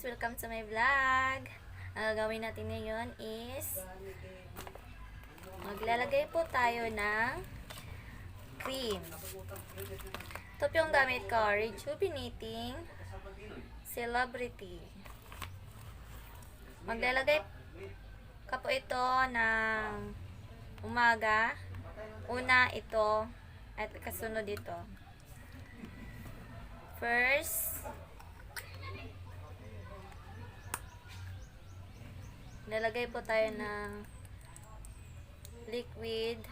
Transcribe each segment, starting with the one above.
Welcome to my vlog. Ang gagawin natin ngayon is maglalagay po tayo ng cream. Ito po yung gamit ko, Rejuvenating Celebrity. Maglalagay ka po ito ng umaga. Una ito at kasunod ito. First, lalagay po tayo ng liquid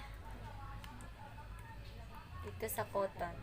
dito sa cotton.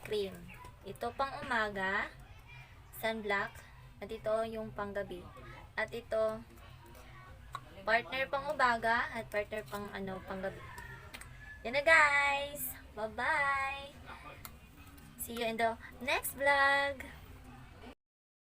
Cream. Ito pang umaga, sunblock, at ito yung panggabi. At ito, partner pang umaga, at partner pang panggabi. Yan na guys! Bye-bye! See you in the next vlog!